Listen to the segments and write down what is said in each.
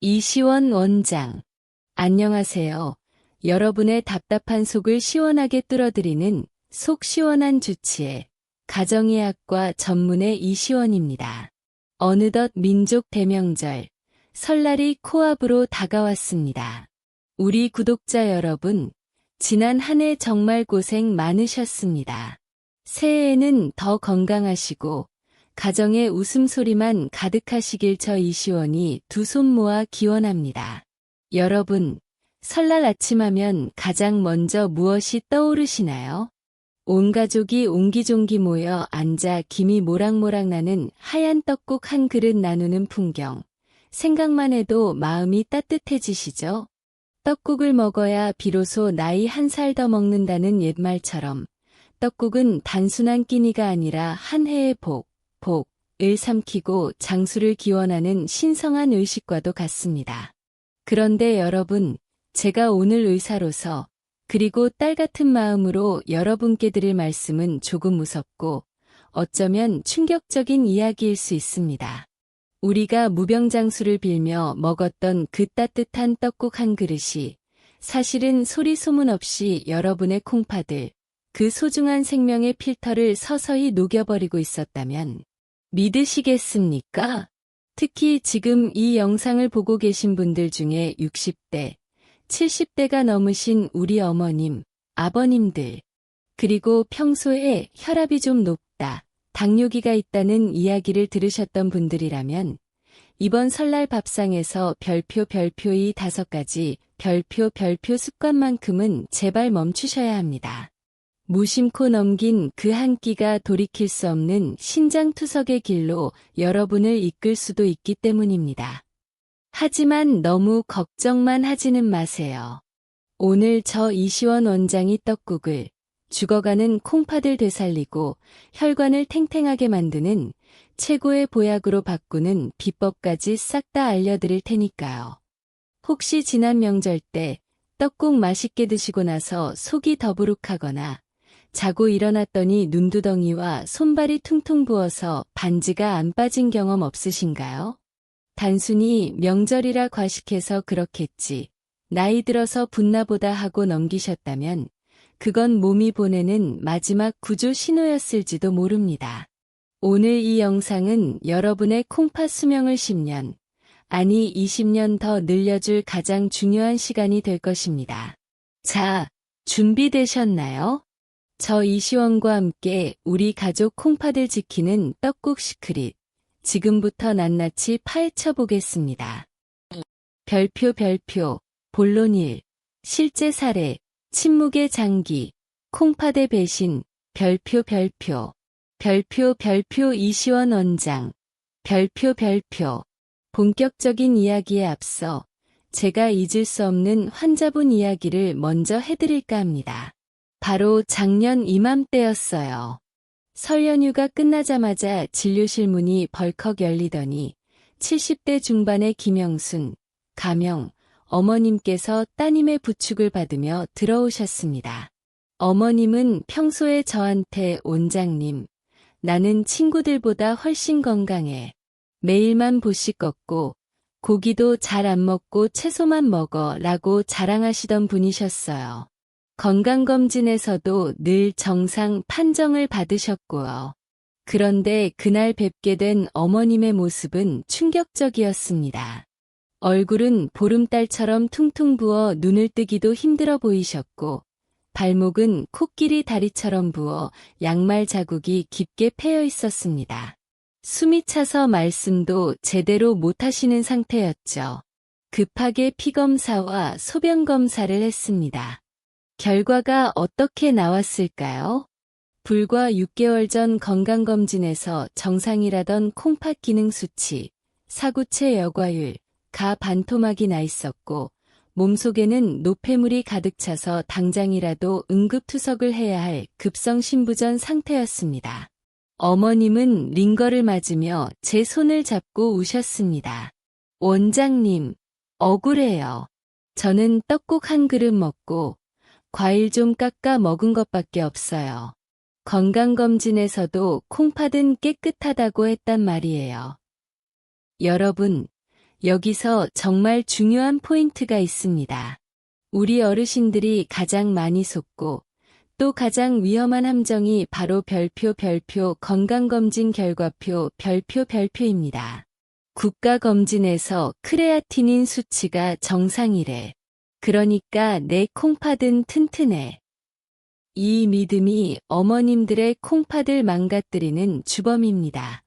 이시원 원장. 안녕하세요. 여러분의 답답한 속을 시원하게 뚫어드리는 속 시원한 주치의 가정의학과 전문의 이시원입니다. 어느덧 민족 대명절, 설날이 코앞으로 다가왔습니다. 우리 구독자 여러분, 지난 한 해 정말 고생 많으셨습니다. 새해에는 더 건강하시고 가정의 웃음소리만 가득하시길 저 이시원이 두 손 모아 기원합니다. 여러분, 설날 아침하면 가장 먼저 무엇이 떠오르시나요? 온 가족이 옹기종기 모여 앉아 김이 모락모락 나는 하얀 떡국 한 그릇 나누는 풍경. 생각만 해도 마음이 따뜻해지시죠? 떡국을 먹어야 비로소 나이 한 살 더 먹는다는 옛말처럼 떡국은 단순한 끼니가 아니라 한 해의 복을 삼키고 장수를 기원하는 신성한 의식과도 같습니다. 그런데 여러분, 제가 오늘 의사로서 그리고 딸 같은 마음으로 여러분께 드릴 말씀은 조금 무섭고 어쩌면 충격적인 이야기일 수 있습니다. 우리가 무병장수를 빌며 먹었던 그 따뜻한 떡국 한 그릇이 사실은 소리 소문 없이 여러분의 콩팥을, 그 소중한 생명의 필터를 서서히 녹여버리고 있었다면 믿으시겠습니까? 특히 지금 이 영상을 보고 계신 분들 중에 60대, 70대가 넘으신 우리 어머님, 아버님들, 그리고 평소에 혈압이 좀 높다, 당뇨기가 있다는 이야기를 들으셨던 분들이라면 이번 설날 밥상에서 별표 이 5가지 별표 습관만큼은 제발 멈추셔야 합니다. 무심코 넘긴 그 한 끼가 돌이킬 수 없는 신장투석의 길로 여러분을 이끌 수도 있기 때문입니다. 하지만 너무 걱정만 하지는 마세요. 오늘 저 이시원 원장이 떡국을, 죽어가는 콩팥을 되살리고 혈관을 탱탱하게 만드는 최고의 보약으로 바꾸는 비법까지 싹 다 알려드릴 테니까요. 혹시 지난 명절 때 떡국 맛있게 드시고 나서 속이 더부룩하거나 자고 일어났더니 눈두덩이와 손발이 퉁퉁 부어서 반지가 안 빠진 경험 없으신가요? 단순히 명절이라 과식해서 그렇겠지, 나이 들어서 붙나보다 하고 넘기셨다면 그건 몸이 보내는 마지막 구조 신호였을지도 모릅니다. 오늘 이 영상은 여러분의 콩팥 수명을 10년, 아니 20년 더 늘려줄 가장 중요한 시간이 될 것입니다. 자, 준비되셨나요? 저 이시원과 함께 우리 가족 콩팥을 지키는 떡국 시크릿, 지금부터 낱낱이 파헤쳐 보겠습니다. 별표, 본론 1, 실제 사례, 침묵의 장기, 콩팥의 배신, 별표, 이시원 원장, 별표. 본격적인 이야기에 앞서 제가 잊을 수 없는 환자분 이야기를 먼저 해드릴까 합니다. 바로 작년 이맘때였어요. 설 연휴가 끝나자마자 진료실 문이 벌컥 열리더니 70대 중반의 김영순, 가명, 어머님께서 따님의 부축을 받으며 들어오셨습니다. 어머님은 평소에 저한테 원장님, 나는 친구들보다 훨씬 건강해. 매일만 보씨 꺾고 고기도 잘 안 먹고 채소만 먹어 라고 자랑하시던 분이셨어요. 건강검진에서도 늘 정상 판정을 받으셨고요. 그런데 그날 뵙게 된 어머님의 모습은 충격적이었습니다. 얼굴은 보름달처럼 퉁퉁 부어 눈을 뜨기도 힘들어 보이셨고 발목은 코끼리 다리처럼 부어 양말 자국이 깊게 패여 있었습니다. 숨이 차서 말씀도 제대로 못하시는 상태였죠. 급하게 피검사와 소변검사를 했습니다. 결과가 어떻게 나왔을까요? 불과 6개월 전 건강검진에서 정상이라던 콩팥 기능 수치, 사구체 여과율, 가 반토막이 나 있었고 몸속에는 노폐물이 가득 차서 당장이라도 응급투석을 해야 할 급성심부전 상태였습니다. 어머님은 링거를 맞으며 제 손을 잡고 우셨습니다. 원장님, 억울해요. 저는 떡국 한 그릇 먹고 과일 좀 깎아 먹은 것밖에 없어요. 건강검진에서도 콩팥은 깨끗하다고 했단 말이에요. 여러분, 여기서 정말 중요한 포인트가 있습니다. 우리 어르신들이 가장 많이 속고 또 가장 위험한 함정이 바로 별표 건강검진 결과표 별표입니다. 국가검진에서 크레아티닌 수치가 정상이래. 그러니까 내 콩팥은 튼튼해. 이 믿음이 어머님들의 콩팥을 망가뜨리는 주범입니다.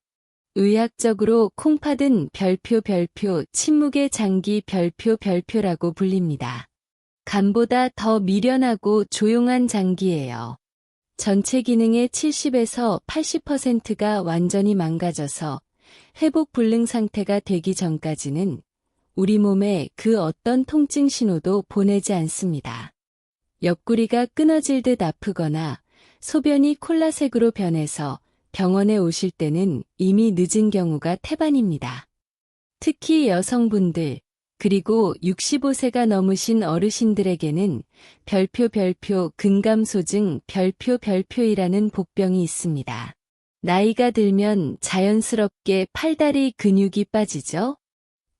의학적으로 콩팥은 별표 침묵의 장기 별표라고 불립니다. 간보다 더 미련하고 조용한 장기예요. 전체 기능의 70에서 80%가 완전히 망가져서 회복 불능 상태가 되기 전까지는 우리 몸에 그 어떤 통증 신호도 보내지 않습니다. 옆구리가 끊어질 듯 아프거나 소변이 콜라색으로 변해서 병원에 오실 때는 이미 늦은 경우가 태반입니다. 특히 여성분들, 그리고 65세가 넘으신 어르신들에게는 별표 근감소증 별표이라는 복병이 있습니다. 나이가 들면 자연스럽게 팔다리 근육이 빠지죠?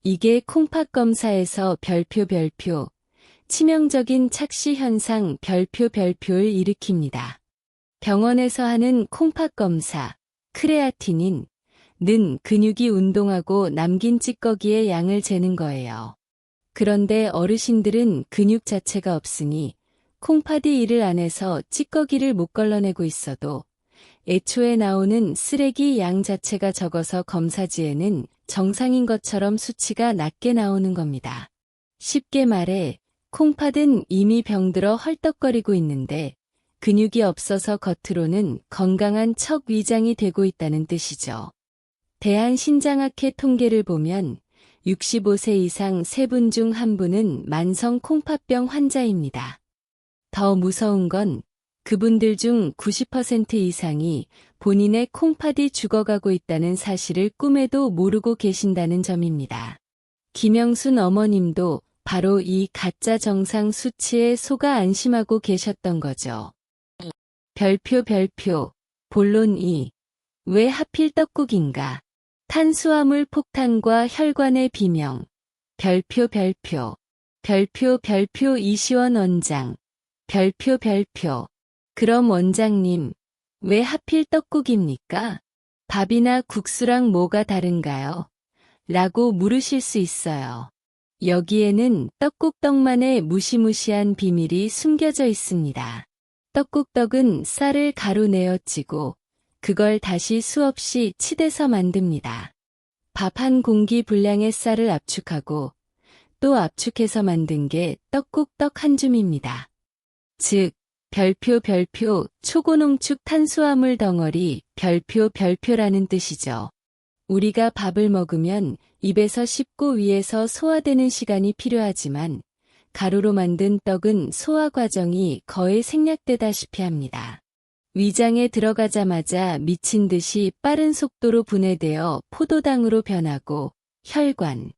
이게 콩팥 검사에서 별표 치명적인 착시 현상 별표를 일으킵니다. 병원에서 하는 콩팥 검사, 크레아틴인 는 근육이 운동하고 남긴 찌꺼기의 양을 재는 거예요. 그런데 어르신들은 근육 자체가 없으니 콩팥이 이를 안 해서 찌꺼기를 못 걸러내고 있어도 애초에 나오는 쓰레기 양 자체가 적어서 검사지에는 정상인 것처럼 수치가 낮게 나오는 겁니다. 쉽게 말해 콩팥은 이미 병들어 헐떡거리고 있는데 근육이 없어서 겉으로는 건강한 척 위장이 되고 있다는 뜻이죠. 대한신장학회 통계를 보면 65세 이상 3분 중 1분은 만성 콩팥병 환자입니다. 더 무서운 건 그분들 중 90% 이상이 본인의 콩팥이 죽어가고 있다는 사실을 꿈에도 모르고 계신다는 점입니다. 김영순 어머님도 바로 이 가짜 정상 수치에 속아 안심하고 계셨던 거죠. 별표 본론 2. 왜 하필 떡국인가? 탄수화물 폭탄과 혈관의 비명. 별표 이시원 원장. 별표 그럼 원장님, 왜 하필 떡국입니까? 밥이나 국수랑 뭐가 다른가요? 라고 물으실 수 있어요. 여기에는 떡국떡만의 무시무시한 비밀이 숨겨져 있습니다. 떡국떡은 쌀을 가루 내어 찌고 그걸 다시 수없이 치대서 만듭니다. 밥 한 공기 분량의 쌀을 압축하고 또 압축해서 만든 게 떡국떡 한 줌입니다. 즉, 별표 초고농축 탄수화물 덩어리 별표라는 뜻이죠. 우리가 밥을 먹으면 입에서 씹고 위에서 소화되는 시간이 필요하지만 가루로 만든 떡은 소화 과정이 거의 생략되다시피 합니다. 위장에 들어가자마자 미친 듯이 빠른 속도로 분해되어 포도당으로 변하고 혈관,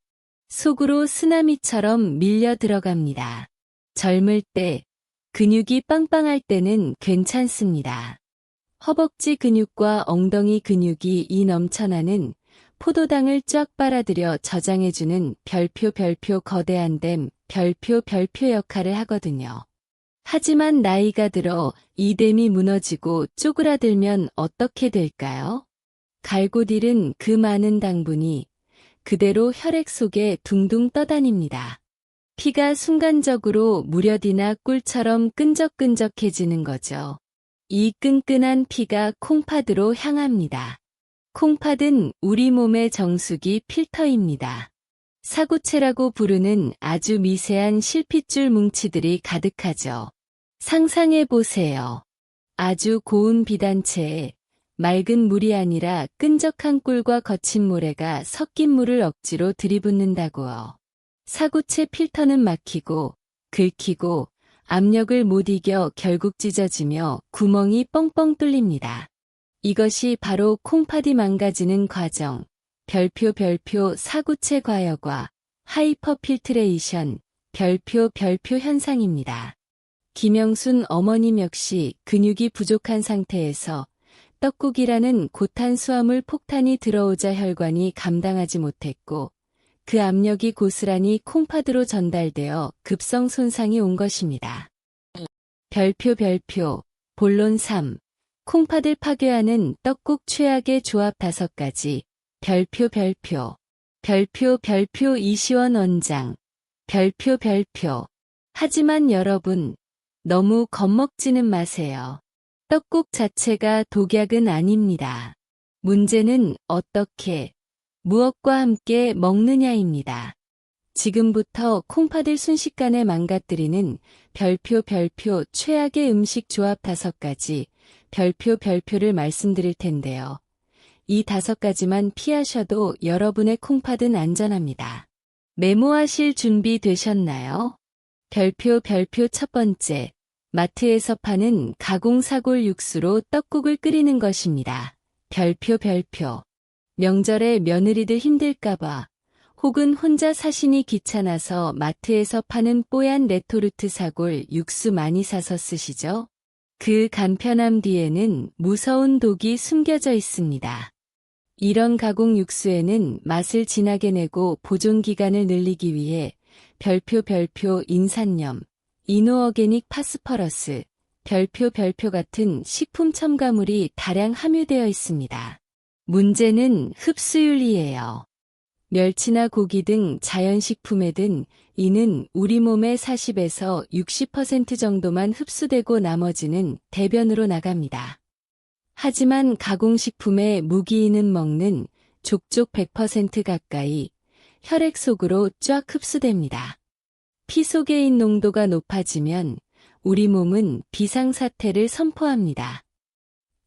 속으로 쓰나미처럼 밀려 들어갑니다. 젊을 때, 근육이 빵빵할 때는 괜찮습니다. 허벅지 근육과 엉덩이 근육이 이 넘쳐나는 포도당을 쫙 빨아들여 저장해주는 별표 거대한 댐 별표 역할을 하거든요. 하지만 나이가 들어 이 댐이 무너지고 쪼그라들면 어떻게 될까요? 갈고 딜은 그 많은 당분이 그대로 혈액 속에 둥둥 떠다닙니다. 피가 순간적으로 무뎌이나 꿀처럼 끈적끈적해지는 거죠. 이 끈끈한 피가 콩팥으로 향합니다. 콩팥은 우리 몸의 정수기 필터입니다. 사구체라고 부르는 아주 미세한 실핏줄 뭉치들이 가득하죠. 상상해 보세요. 아주 고운 비단체에 맑은 물이 아니라 끈적한 꿀과 거친 모래가 섞인 물을 억지로 들이붓는다고요. 사구체 필터는 막히고 긁히고 압력을 못 이겨 결국 찢어지며 구멍이 뻥뻥 뚫립니다. 이것이 바로 콩팥이 망가지는 과정, 별표 사구체 과여과 하이퍼필트레이션, 별표 현상입니다. 김영순 어머님 역시 근육이 부족한 상태에서 떡국이라는 고탄수화물 폭탄이 들어오자 혈관이 감당하지 못했고 그 압력이 고스란히 콩팥으로 전달되어 급성 손상이 온 것입니다. 별표, 본론 3. 콩팥을 파괴하는 떡국 최악의 조합 5가지. 별표, 이시원 원장. 별표. 하지만 여러분, 너무 겁먹지는 마세요. 떡국 자체가 독약은 아닙니다. 문제는 어떻게, 무엇과 함께 먹느냐입니다. 지금부터 콩팥을 순식간에 망가뜨리는 별표 최악의 음식 조합 5가지, 별표를 말씀드릴 텐데요. 이 5가지만 피하셔도 여러분의 콩팥은 안전합니다. 메모하실 준비 되셨나요? 별표 첫 번째, 마트에서 파는 가공사골 육수로 떡국을 끓이는 것입니다. 별표. 명절에 며느리들 힘들까봐 혹은 혼자 사시니 귀찮아서 마트에서 파는 뽀얀 레토르트 사골 육수 많이 사서 쓰시죠? 그 간편함 뒤에는 무서운 독이 숨겨져 있습니다. 이런 가공 육수에는 맛을 진하게 내고 보존 기간을 늘리기 위해 별표 인산염, 이노어게닉 파스퍼러스, 별표 같은 식품 첨가물이 다량 함유되어 있습니다. 문제는 흡수율이에요. 멸치나 고기 등 자연식품에 든 이는 우리 몸의 40에서 60% 정도만 흡수되고 나머지는 대변으로 나갑니다. 하지만 가공식품의 무기인은 먹는 족족 100% 가까이 혈액 속으로 쫙 흡수됩니다. 피 속의 인 농도가 높아지면 우리 몸은 비상사태를 선포합니다.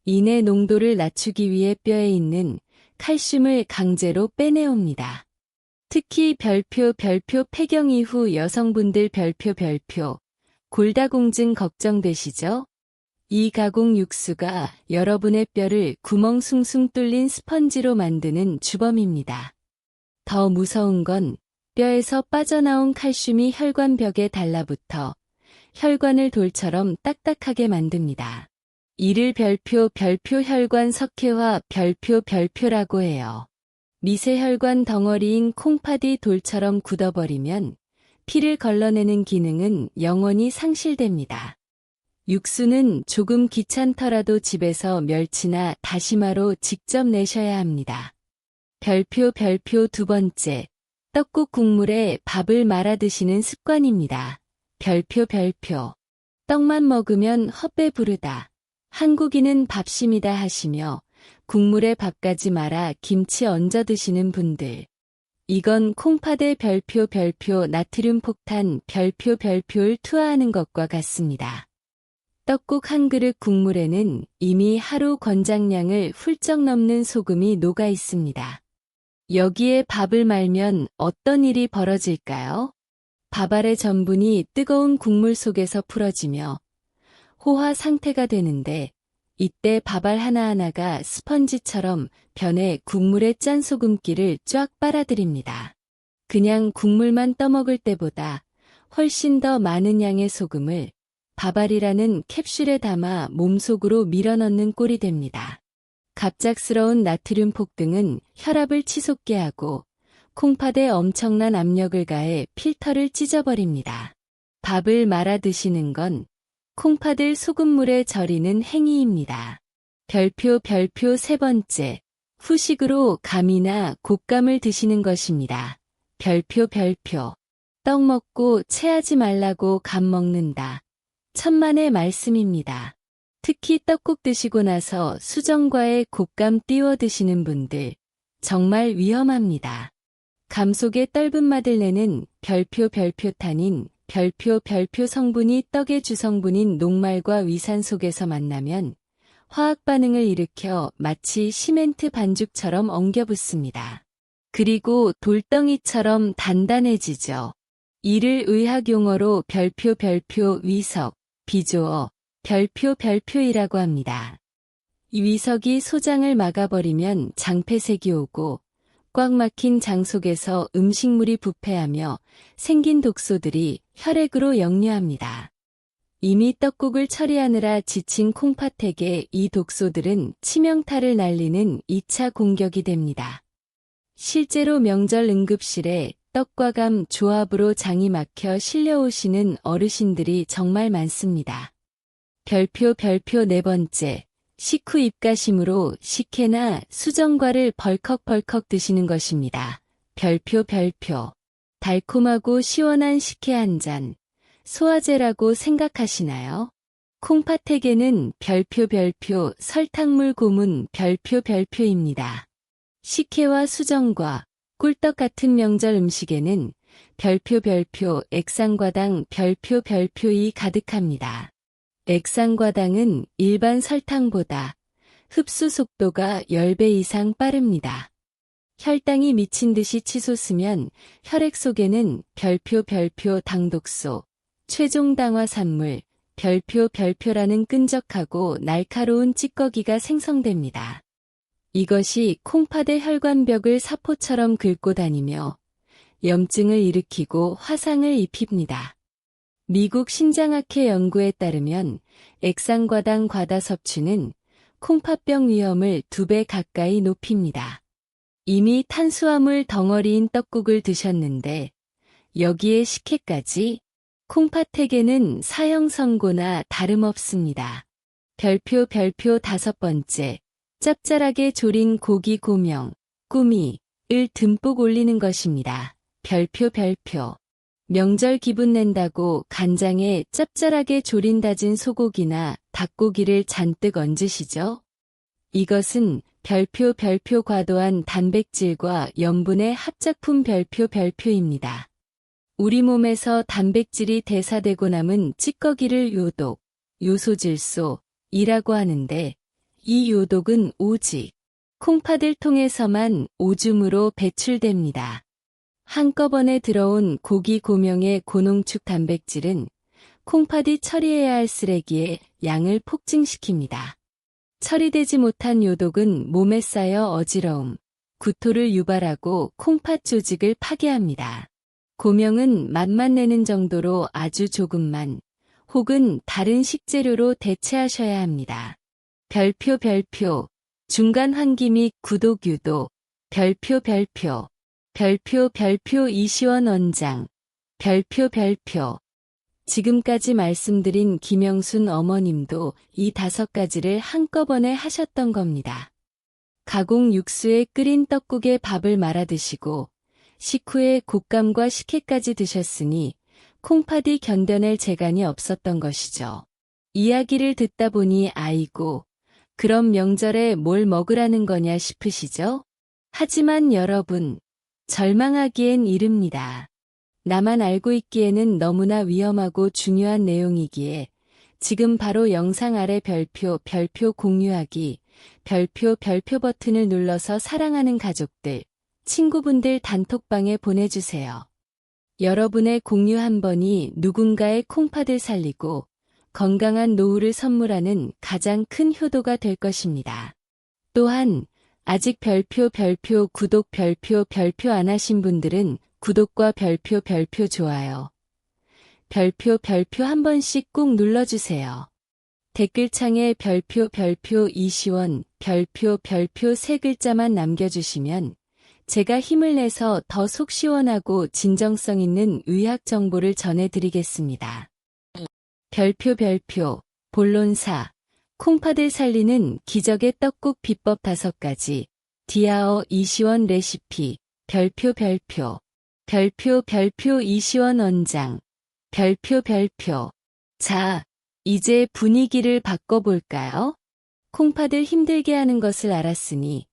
인의 농도를 낮추기 위해 뼈에 있는 칼슘을 강제로 빼내옵니다. 특히 별표 폐경 이후 여성분들 별표 골다공증 걱정되시죠? 이 가공 육수가 여러분의 뼈를 구멍 숭숭 뚫린 스펀지로 만드는 주범입니다. 더 무서운 건 뼈에서 빠져나온 칼슘이 혈관벽에 달라붙어 혈관을 돌처럼 딱딱하게 만듭니다. 이를 별표 혈관 석회화 별표라고 해요. 미세혈관 덩어리인 콩팥이 돌처럼 굳어버리면 피를 걸러내는 기능은 영원히 상실됩니다. 육수는 조금 귀찮더라도 집에서 멸치나 다시마로 직접 내셔야 합니다. 별표 2번째, 떡국 국물에 밥을 말아 드시는 습관입니다. 별표 떡만 먹으면 헛배 부르다. 한국인은 밥심이다 하시며 국물에 밥까지 말아 김치 얹어 드시는 분들. 이건 콩팥에 별표 나트륨 폭탄 별표를 투하하는 것과 같습니다. 떡국 한 그릇 국물에는 이미 하루 권장량을 훌쩍 넘는 소금이 녹아 있습니다. 여기에 밥을 말면 어떤 일이 벌어질까요? 밥알의 전분이 뜨거운 국물 속에서 풀어지며 호화 상태가 되는데 이때 밥알 하나하나가 스펀지처럼 변해 국물의 짠 소금기를 쫙 빨아들입니다. 그냥 국물만 떠먹을 때보다 훨씬 더 많은 양의 소금을 밥알이라는 캡슐에 담아 몸속으로 밀어넣는 꼴이 됩니다. 갑작스러운 나트륨 폭등은 혈압을 치솟게 하고 콩팥에 엄청난 압력을 가해 필터를 찢어버립니다. 밥을 말아 드시는 건 콩팥을 소금물에 절이는 행위입니다. 별표 세 번째, 후식으로 감이나 곶감을 드시는 것입니다. 별표 떡 먹고 체하지 말라고 감 먹는다. 천만의 말씀입니다. 특히 떡국 드시고 나서 수정과에 곶감 띄워 드시는 분들 정말 위험합니다. 감 속에 떫은 맛을 내는 별표탄인 별표 성분이 떡의 주성분인 녹말과 위산 속에서 만나면 화학 반응을 일으켜 마치 시멘트 반죽처럼 엉겨붙습니다. 그리고 돌덩이처럼 단단해지죠. 이를 의학 용어로 별표 위석, 비조어, 별표이라고 합니다. 이 위석이 소장을 막아버리면 장폐색이 오고 꽉 막힌 장 속에서 음식물이 부패하며 생긴 독소들이 혈액으로 역류합니다. 이미 떡국을 처리하느라 지친 콩팥에게 이 독소들은 치명타를 날리는 2차 공격이 됩니다. 실제로 명절 응급실에 떡과 감 조합으로 장이 막혀 실려오시는 어르신들이 정말 많습니다. 별표 네 번째, 식후 입가심으로 식혜나 수정과를 벌컥벌컥 드시는 것입니다. 별표 달콤하고 시원한 식혜 한 잔, 소화제라고 생각하시나요? 콩팥에게는 별표 설탕물 고문 별표입니다. 식혜와 수정과, 꿀떡 같은 명절 음식에는 별표 액상과당 별표이 가득합니다. 액상과당은 일반 설탕보다 흡수 속도가 10배 이상 빠릅니다. 혈당이 미친 듯이 치솟으면 혈액 속에는 별표 당독소, 최종 당화산물, 별표라는 끈적하고 날카로운 찌꺼기가 생성됩니다. 이것이 콩팥의 혈관벽을 사포처럼 긁고 다니며 염증을 일으키고 화상을 입힙니다. 미국 신장학회 연구에 따르면 액상과당 과다 섭취는 콩팥병 위험을 2배 가까이 높입니다. 이미 탄수화물 덩어리인 떡국을 드셨는데 여기에 식혜까지? 콩팥에게는 사형 선고나 다름없습니다. 별표 5번째, 짭짤하게 조린 고기 고명, 꾸미을 듬뿍 올리는 것입니다. 별표 명절 기분 낸다고 간장에 짭짤하게 조린 다진 소고기나 닭고기를 잔뜩 얹으시죠? 이것은 별표 과도한 단백질과 염분의 합작품 별표입니다. 우리 몸에서 단백질이 대사되고 남은 찌꺼기를 요독, 요소질소이라고 하는데 이 요독은 오직 콩팥을 통해서만 오줌으로 배출됩니다. 한꺼번에 들어온 고기 고명의 고농축 단백질은 콩팥이 처리해야 할 쓰레기의 양을 폭증시킵니다. 처리되지 못한 요독은 몸에 쌓여 어지러움, 구토를 유발하고 콩팥 조직을 파괴합니다. 고명은 맛만 내는 정도로 아주 조금만 혹은 다른 식재료로 대체하셔야 합니다. 별표 중간 환기 및 구독 유도 별표 이시원 원장 별표 지금까지 말씀드린 김영순 어머님도 이 5가지를 한꺼번에 하셨던 겁니다. 가공 육수에 끓인 떡국에 밥을 말아 드시고 식후에 곶감과 식혜까지 드셨으니 콩팥이 견뎌낼 재간이 없었던 것이죠. 이야기를 듣다 보니 아이고, 그럼 명절에 뭘 먹으라는 거냐 싶으시죠? 하지만 여러분, 절망하기엔 이릅니다. 나만 알고 있기에는 너무나 위험하고 중요한 내용이기에 지금 바로 영상 아래 별표 공유하기, 별표 버튼을 눌러서 사랑하는 가족들, 친구분들 단톡방에 보내주세요. 여러분의 공유 한 번이 누군가의 콩팥을 살리고 건강한 노후를 선물하는 가장 큰 효도가 될 것입니다. 또한 아직 별표 구독 별표 안 하신 분들은 구독과 별표 좋아요. 별표 한 번씩 꼭 눌러주세요. 댓글창에 별표 이시원 별표 3글자만 남겨주시면 제가 힘을 내서 더 속 시원하고 진정성 있는 의학 정보를 전해드리겠습니다. 별표 본론사 콩팥을 살리는 기적의 떡국 비법 5가지 디아어 이시원 레시피 별표 이시원 원장 별표 자, 이제 분위기를 바꿔볼까요? 콩팥을 힘들게 하는 것을 알았으니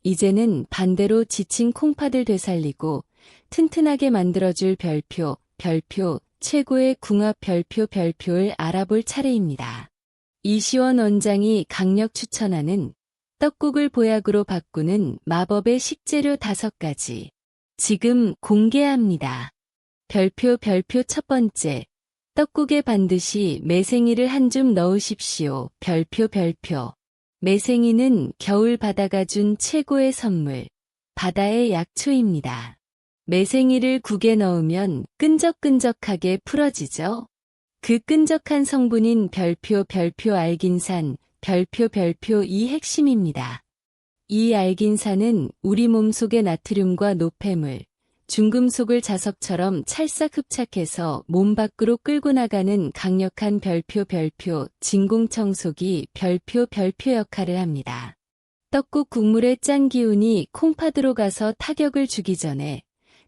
이제는 반대로 지친 콩팥을 되살리고 튼튼하게 만들어줄 별표 최고의 궁합 별표를 알아볼 차례입니다. 이시원 원장이 강력 추천하는 떡국을 보약으로 바꾸는 마법의 식재료 5가지. 지금 공개합니다. 별표 첫 번째. 떡국에 반드시 매생이를 한 줌 넣으십시오. 별표. 매생이는 겨울 바다가 준 최고의 선물, 바다의 약초입니다. 매생이를 국에 넣으면 끈적끈적하게 풀어지죠. 그 끈적한 성분인 별표 알긴산 별표 이 핵심입니다. 이 알긴산은 우리 몸속의 나트륨과 노폐물, 중금속을 자석처럼 찰싹 흡착해서 몸 밖으로 끌고 나가는 강력한 별표 진공청소기 별표 역할을 합니다. 떡국 국물의 짠 기운이 콩팥으로 가서 타격을 주기 전에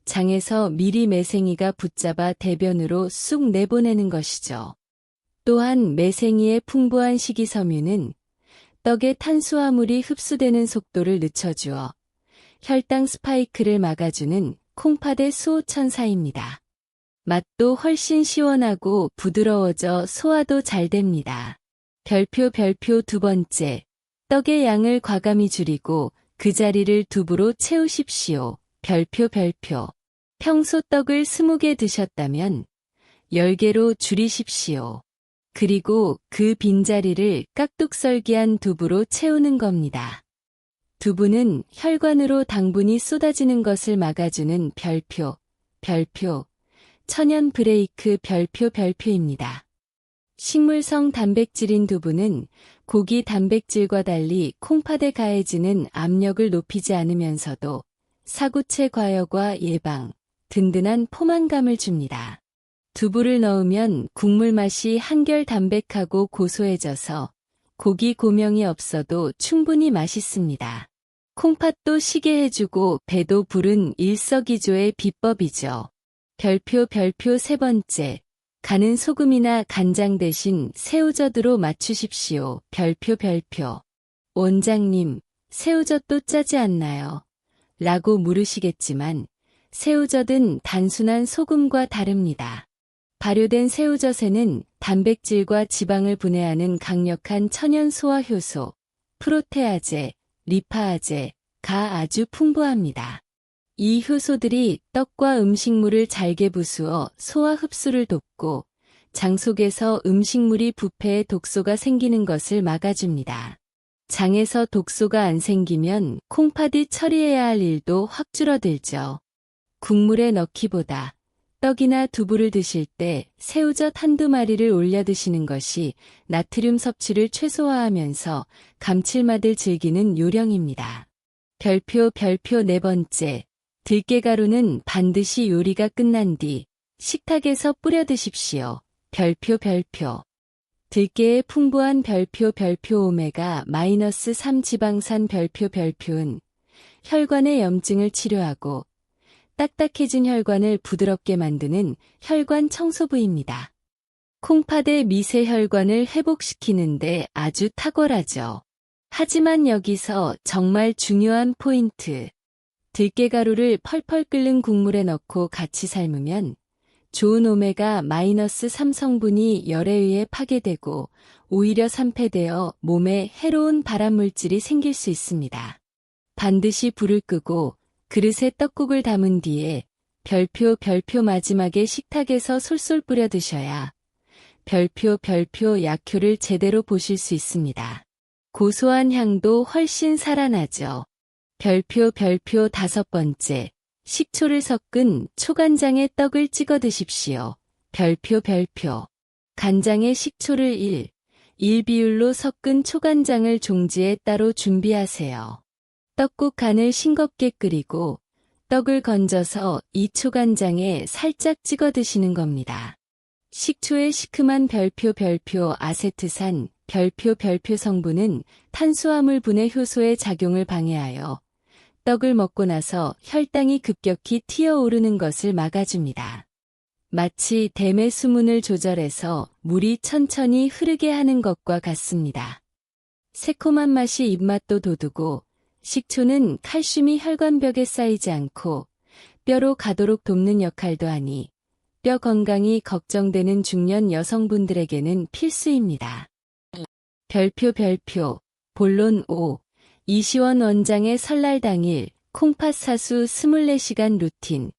장에서 미리 매생이가 붙잡아 대변으로 쑥 내보내는 것이죠. 또한 매생이의 풍부한 식이섬유는 떡의 탄수화물이 흡수되는 속도를 늦춰주어 혈당 스파이크를 막아주는 콩팥의 수호천사입니다. 맛도 훨씬 시원하고 부드러워져 소화도 잘 됩니다. 별표 두 번째, 떡의 양을 과감히 줄이고 그 자리를 두부로 채우십시오. 별표. 평소 떡을 20개 드셨다면 10개로 줄이십시오. 그리고 그 빈자리를 깍둑썰기한 두부로 채우는 겁니다. 두부는 혈관으로 당분이 쏟아지는 것을 막아주는 별표, 천연 브레이크 별표입니다. 식물성 단백질인 두부는 고기 단백질과 달리 콩팥에 가해지는 압력을 높이지 않으면서도 사구체 과여과 예방, 든든한 포만감을 줍니다. 두부를 넣으면 국물 맛이 한결 담백하고 고소해져서 고기 고명이 없어도 충분히 맛있습니다. 콩팥도 쉬게 해주고 배도 부른 일석이조의 비법이죠. 별표 세 번째, 간은 소금이나 간장 대신 새우젓으로 맞추십시오. 별표. 원장님, 새우젓도 짜지 않나요? 라고 물으시겠지만 새우젓은 단순한 소금과 다릅니다. 발효된 새우젓에는 단백질과 지방을 분해하는 강력한 천연 소화 효소, 프로테아제, 리파아제가 아주 풍부합니다. 이 효소들이 떡과 음식물을 잘게 부수어 소화 흡수를 돕고 장 속에서 음식물이 부패해 독소가 생기는 것을 막아줍니다. 장에서 독소가 안 생기면 콩팥이 처리해야 할 일도 확 줄어들죠. 국물에 넣기보다 떡이나 두부를 드실 때 새우젓 한두 마리를 올려 드시는 것이 나트륨 섭취를 최소화하면서 감칠맛을 즐기는 요령입니다. 별표 네 번째, 들깨가루는 반드시 요리가 끝난 뒤 식탁에서 뿌려 드십시오. 별표. 들깨의 풍부한 별표 오메가-3 지방산 별표은 혈관의 염증을 치료하고 딱딱해진 혈관을 부드럽게 만드는 혈관 청소부입니다. 콩팥의 미세 혈관을 회복시키는데 아주 탁월하죠. 하지만 여기서 정말 중요한 포인트. 들깨가루를 펄펄 끓는 국물에 넣고 같이 삶으면 좋은 오메가-3 성분이 열에 의해 파괴되고 오히려 산패되어 몸에 해로운 발암물질이 생길 수 있습니다. 반드시 불을 끄고 그릇에 떡국을 담은 뒤에 별표 마지막에 식탁에서 솔솔 뿌려 드셔야 별표 약효를 제대로 보실 수 있습니다. 고소한 향도 훨씬 살아나죠. 별표 다섯 번째, 식초를 섞은 초간장에 떡을 찍어 드십시오. 별표 간장에 식초를 1비율로 섞은 초간장을 종지에 따로 준비하세요. 떡국 간을 싱겁게 끓이고 떡을 건져서 이 초간장에 살짝 찍어 드시는 겁니다. 식초의 시큼한 별표 아세트산 별표 성분은 탄수화물 분해 효소의 작용을 방해하여 떡을 먹고 나서 혈당이 급격히 튀어오르는 것을 막아줍니다. 마치 댐의 수문을 조절해서 물이 천천히 흐르게 하는 것과 같습니다. 새콤한 맛이 입맛도 돋우고 식초는 칼슘이 혈관벽에 쌓이지 않고 뼈로 가도록 돕는 역할도 하니 뼈 건강이 걱정되는 중년 여성분들에게는 필수입니다. 별표 본론 5. 이시원 원장의 설날 당일 콩팥 사수 24시간 루틴.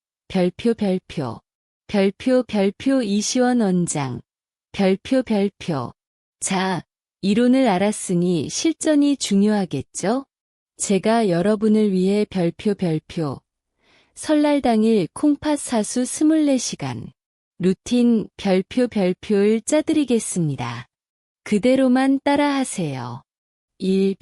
별표 이시원 원장. 별표. 자, 이론을 알았으니 실전이 중요하겠죠? 제가 여러분을 위해 별표 설날 당일 콩팥 사수 24시간 루틴 별표를 짜드리겠습니다. 그대로만 따라하세요. 1.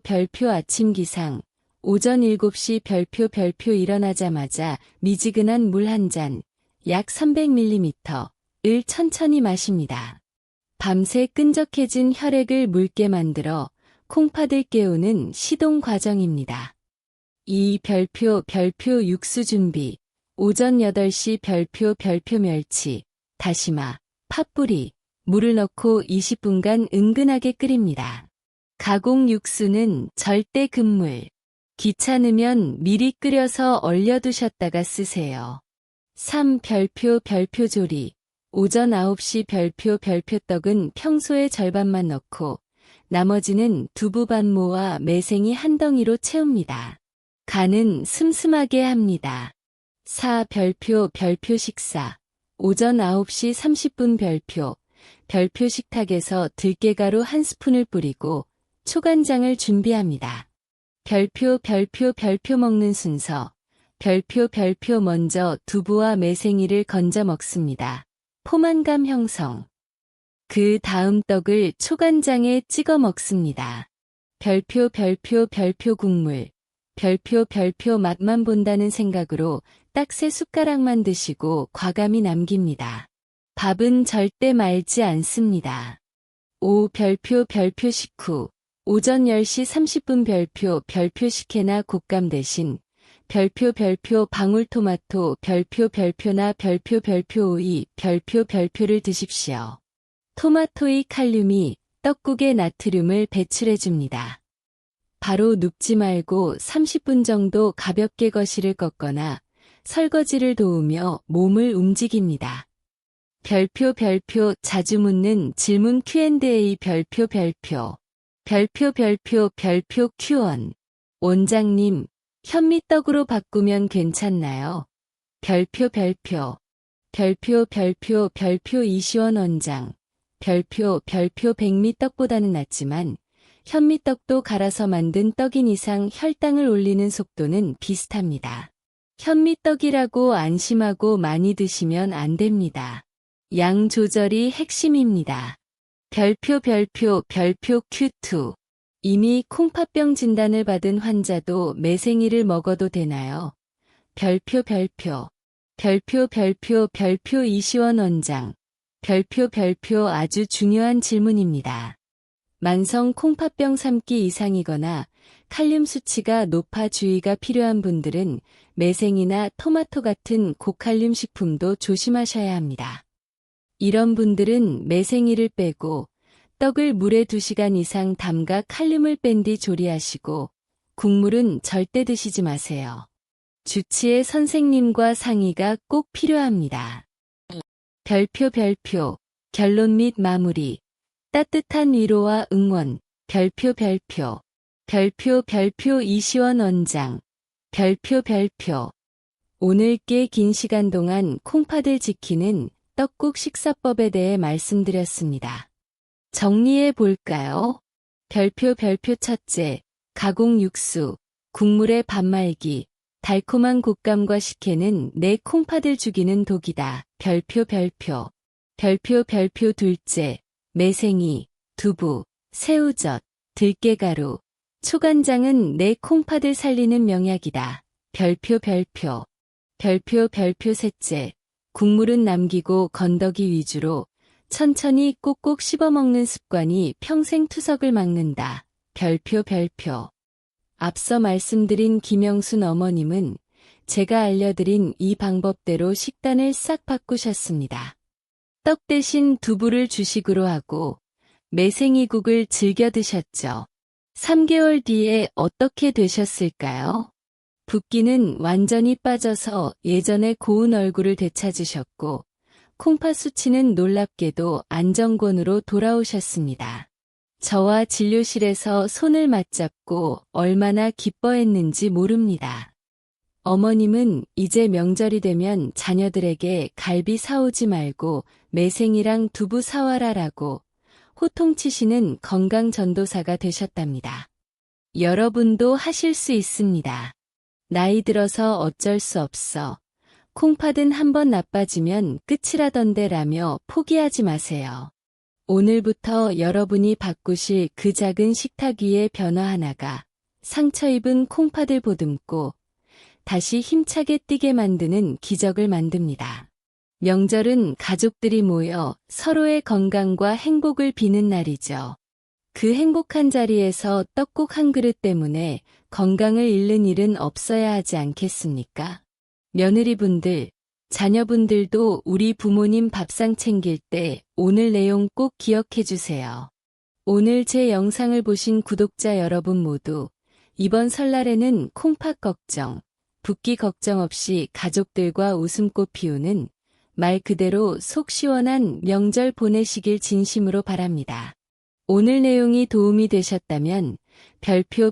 별표 아침 기상. 오전 7시 별표 일어나자마자 미지근한 물 한 잔, 약 300ml를 천천히 마십니다. 밤새 끈적해진 혈액을 묽게 만들어 콩팥을 깨우는 시동 과정입니다. 2. 별표 육수 준비. 오전 8시 별표 멸치, 다시마, 팥뿌리, 물을 넣고 20분간 은근하게 끓입니다. 가공 육수는 절대 금물. 귀찮으면 미리 끓여서 얼려두셨다가 쓰세요. 3. 별표 조리. 오전 9시 별표 떡은 평소의 절반만 넣고 나머지는 두부 반모와 매생이 한 덩이로 채웁니다. 간은 슴슴하게 합니다. 4. 별표 식사. 오전 9시 30분 별표 식탁에서 들깨가루 한 스푼을 뿌리고 초간장을 준비합니다. 별표 먹는 순서. 별표 먼저 두부와 매생이를 건져 먹습니다. 포만감 형성. 그 다음 떡을 초간장에 찍어 먹습니다. 별표 국물. 별표 맛만 본다는 생각으로 딱 3숟가락만 드시고 과감히 남깁니다. 밥은 절대 말지 않습니다. 5. 별표 식후. 오전 10시 30분 별표 식혜나 곶감 대신 별표 방울토마토 별표나 별표 오이 별표를 드십시오. 토마토의 칼륨이 떡국의 나트륨을 배출해줍니다. 바로 눕지 말고 30분 정도 가볍게 거실을 꺾거나 설거지를 도우며 몸을 움직입니다. 별표 자주 묻는 질문 Q&A 별표 Q1. 원장님, 현미떡으로 바꾸면 괜찮나요? 별표 이시원 원장. 별표 백미떡보다는 낫지만 현미떡도 갈아서 만든 떡인 이상 혈당을 올리는 속도는 비슷합니다. 현미떡이라고 안심하고 많이 드시면 안 됩니다. 양 조절이 핵심입니다. 별표 Q2. 이미 콩팥병 진단을 받은 환자도 매생이를 먹어도 되나요? 별표 이시원 원장. 별표 아주 중요한 질문입니다. 만성 콩팥병 3기 이상이거나 칼륨 수치가 높아 주의가 필요한 분들은 매생이나 토마토 같은 고칼륨 식품도 조심하셔야 합니다. 이런 분들은 매생이를 빼고 떡을 물에 2시간 이상 담가 칼륨을 뺀 뒤 조리하시고 국물은 절대 드시지 마세요. 주치의 선생님과 상의가 꼭 필요합니다. 별표 결론 및 마무리. 따뜻한 위로와 응원. 별표 이시원 원장. 별표 오늘 꽤 긴 시간 동안 콩팥을 지키는 떡국 식사법에 대해 말씀드렸습니다. 정리해 볼까요? 별표 첫째, 가공 육수, 국물의 밥 말기, 달콤한 곶감과 식혜는 내 콩팥을 죽이는 독이다. 별표 둘째, 매생이, 두부, 새우젓, 들깨가루, 초간장은 내 콩팥을 살리는 명약이다. 별표 셋째, 국물은 남기고 건더기 위주로 천천히 꼭꼭 씹어먹는 습관이 평생 투석을 막는다. 별표 앞서 말씀드린 김영순 어머님은 제가 알려드린 이 방법대로 식단을 싹 바꾸셨습니다. 떡 대신 두부를 주식으로 하고 매생이국을 즐겨 드셨죠. 3개월 뒤에 어떻게 되셨을까요? 붓기는 완전히 빠져서 예전의 고운 얼굴을 되찾으셨고 콩팥 수치는 놀랍게도 안정권으로 돌아오셨습니다. 저와 진료실에서 손을 맞잡고 얼마나 기뻐했는지 모릅니다. 어머님은 이제 명절이 되면 자녀들에게 갈비 사오지 말고 매생이랑 두부 사와라라고 호통치시는 건강전도사가 되셨답니다. 여러분도 하실 수 있습니다. 나이 들어서 어쩔 수 없어. 콩팥은 한번 나빠지면 끝이라던데 라며 포기하지 마세요. 오늘부터 여러분이 바꾸실 그 작은 식탁 위의 변화 하나가 상처 입은 콩팥을 보듬고 다시 힘차게 뛰게 만드는 기적을 만듭니다. 명절은 가족들이 모여 서로의 건강과 행복을 비는 날이죠. 그 행복한 자리에서 떡국 한 그릇 때문에 건강을 잃는 일은 없어야 하지 않겠습니까? 며느리분들, 자녀분들도 우리 부모님 밥상 챙길 때 오늘 내용 꼭 기억해 주세요. 오늘 제 영상을 보신 구독자 여러분 모두 이번 설날에는 콩팥 걱정, 붓기 걱정 없이 가족들과 웃음꽃 피우는 말 그대로 속 시원한 명절 보내시길 진심으로 바랍니다. 오늘 내용이 도움이 되셨다면 별표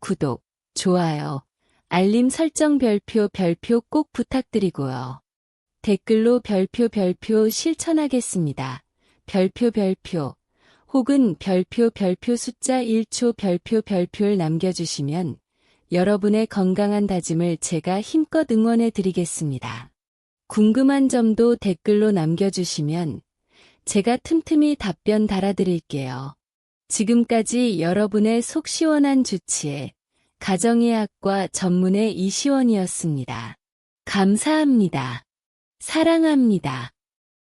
구독, 좋아요, 알림 설정 별표 꼭 부탁드리고요. 댓글로 별표 실천하겠습니다. 별표 혹은 별표 숫자 1초 별표를 남겨주시면 여러분의 건강한 다짐을 제가 힘껏 응원해 드리겠습니다. 궁금한 점도 댓글로 남겨주시면 제가 틈틈이 답변 달아드릴게요. 지금까지 여러분의 속 시원한 주치의 가정의학과 전문의 이시원이었습니다. 감사합니다. 사랑합니다.